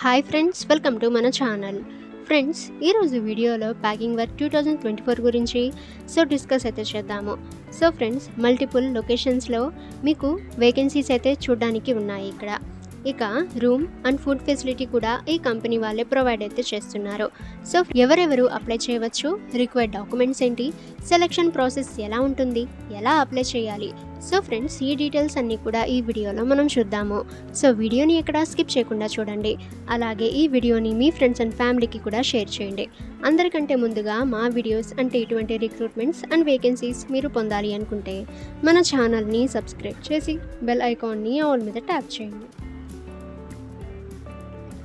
Hi friends, welcome to మన channel. Friends, ఈరోజు వీడియోలో ప్యాకింగ్ వర్క్ 2024 గురించి డిస్కస్ అయితే చేద్దాము. ఫ్రెండ్స్, మల్టిపుల్ లొకేషన్స్లో మీకు వేకెన్సీస్ అయితే చూడడానికి ఉన్నాయి. ఇక రూమ్ అండ్ ఫుడ్ ఫెసిలిటీ కూడా ఈ కంపెనీ వాళ్ళే ప్రొవైడ్ అయితే చేస్తున్నారు. ఎవరెవరు అప్లై చేయవచ్చు, రిక్వైర్డ్ డాక్యుమెంట్స్ ఏంటి, సెలక్షన్ ప్రాసెస్ ఎలా ఉంటుంది, ఎలా అప్లై చేయాలి, ఫ్రెండ్స్ ఈ డీటెయిల్స్ అన్నీ కూడా ఈ వీడియోలో మనం చూద్దాము. వీడియోని ఎక్కడ స్కిప్ చేయకుండా చూడండి. అలాగే ఈ వీడియోని మీ ఫ్రెండ్స్ అండ్ ఫ్యామిలీకి కూడా షేర్ చేయండి. అందరికంటే ముందుగా మా వీడియోస్ అంటే ఇటువంటి రిక్రూట్మెంట్స్ అండ్ వేకెన్సీస్ మీరు పొందాలి అనుకుంటే మన ఛానల్ని సబ్స్క్రైబ్ చేసి బెల్ ఐకాన్ని ఆల్ మీద ట్యాప్ చేయండి.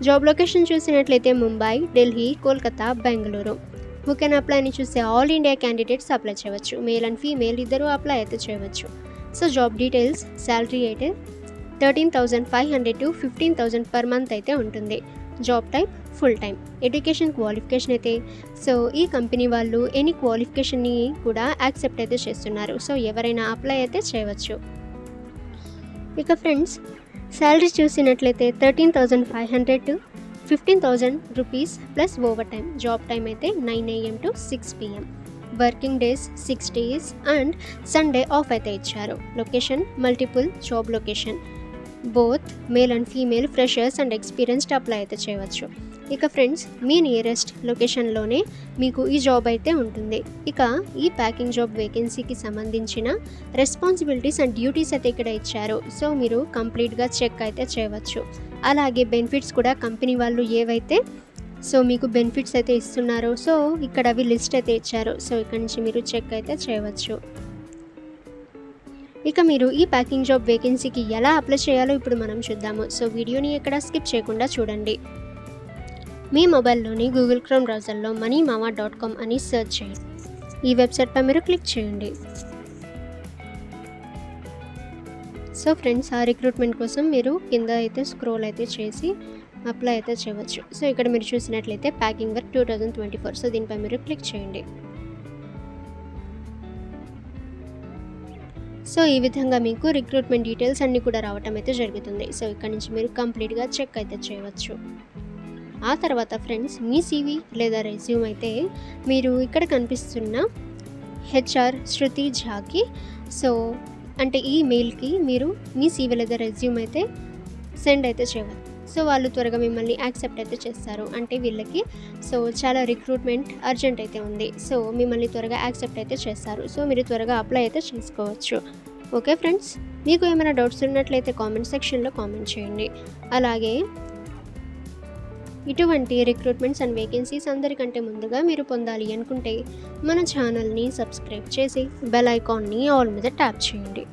జాబ్ లొకేషన్ చూసినట్లయితే Mumbai, Delhi, Kolkata, Bengaluru. Who can apply అని చూస్తే ఆల్ ఇండియా క్యాండిడేట్స్ అప్లై చేయవచ్చు. మేల్ అండ్ ఫీమేల్ ఇద్దరు అప్లై అయితే చేయవచ్చు. జాబ్ డీటెయిల్స్, శాలరీ అయితే 13,500 to 15,000 పర్ మంత్ అయితే ఉంటుంది. Job type full time. Education qualification అయితే ఈ కంపెనీ వాళ్ళు ఎనీ క్వాలిఫికేషన్ని కూడా యాక్సెప్ట్ అయితే చేస్తున్నారు. ఎవరైనా అప్లై అయితే చేయవచ్చు. ఇక ఫ్రెండ్స్, శాలరీ చూసినట్లయితే 13,500 to 15,000 rupees plus over time. Job time అయితే 9 AM to 6 PM. Working days 6 days and Sunday off అయితే ఇచ్చారు. Location multiple job location. Both male and female freshers and experienced apply అయితే చేయవచ్చు. ఇక ఫ్రెండ్స్, మీ nearest లొకేషన్లోనే మీకు ఈ job అయితే ఉంటుంది. ఇక ఈ ప్యాకింగ్ జాబ్ వేకెన్సీకి సంబంధించిన రెస్పాన్సిబిలిటీస్ అండ్ డ్యూటీస్ అయితే ఇక్కడ ఇచ్చారు. మీరు కంప్లీట్గా చెక్ అయితే చేయవచ్చు. అలాగే బెనిఫిట్స్ కూడా కంపెనీ వాళ్ళు ఏవైతే మీకు బెనిఫిట్స్ అయితే ఇస్తున్నారో ఇక్కడ అవి లిస్ట్ అయితే ఇచ్చారు. ఇక్కడ నుంచి మీరు చెక్ అయితే చేయవచ్చు. ఇక మీరు ఈ ప్యాకింగ్ జాబ్ వేకెన్సీకి ఎలా అప్లై చేయాలో ఇప్పుడు మనం చూద్దాము. వీడియోని ఎక్కడ స్కిప్ చేయకుండా చూడండి. మీ మొబైల్లోని గూగుల్ క్రోమ్ బ్రౌజర్లో moneyMama.com అని సెర్చ్ చేయండి. ఈ వెబ్సైట్పై మీరు క్లిక్ చేయండి. ఫ్రెండ్స్, ఆ రిక్రూట్మెంట్ కోసం మీరు కింద అయితే స్క్రోల్ అయితే చేసి అప్లై అయితే చేయవచ్చు. ఇక్కడ మీరు చూసినట్లయితే ప్యాకింగ్ వర్క్ 2024. దీనిపై మీరు క్లిక్ చేయండి. ఈ విధంగా మీకు రిక్రూట్మెంట్ డీటెయిల్స్ అన్నీ కూడా రావటం అయితే జరుగుతుంది. ఇక్కడ నుంచి మీరు కంప్లీట్గా చెక్ అయితే చేయవచ్చు. ఆ తర్వాత ఫ్రెండ్స్, మీ CV లేదా రెజ్యూమ్ అయితే మీరు ఇక్కడ కనిపిస్తున్న HR శృతి ఝాకి అంటే ఈ మెయిల్కి మీరు మీ CV లేదా రెజ్యూమ్ అయితే సెండ్ అయితే చేయవచ్చు. వాళ్ళు త్వరగా మిమ్మల్ని యాక్సెప్ట్ అయితే చేస్తారు. అంటే వీళ్ళకి చాలా రిక్రూట్మెంట్ అర్జెంట్ అయితే ఉంది. మిమ్మల్ని త్వరగా యాక్సెప్ట్ అయితే చేస్తారు. మీరు త్వరగా అప్లై అయితే చేసుకోవచ్చు. ఓకే ఫ్రెండ్స్, మీకు ఏమైనా డౌట్స్ ఉన్నట్లయితే కామెంట్ సెక్షన్లో కామెంట్ చేయండి. అలాగే ఇటువంటి రిక్రూట్మెంట్స్ అండ్ వేకెన్సీస్ అందరికంటే ముందుగా మీరు పొందాలి అనుకుంటే మన ఛానల్ని సబ్స్క్రైబ్ చేసి బెల్ ఐకాన్ని ఆల్ మీద ట్యాప్ చేయండి.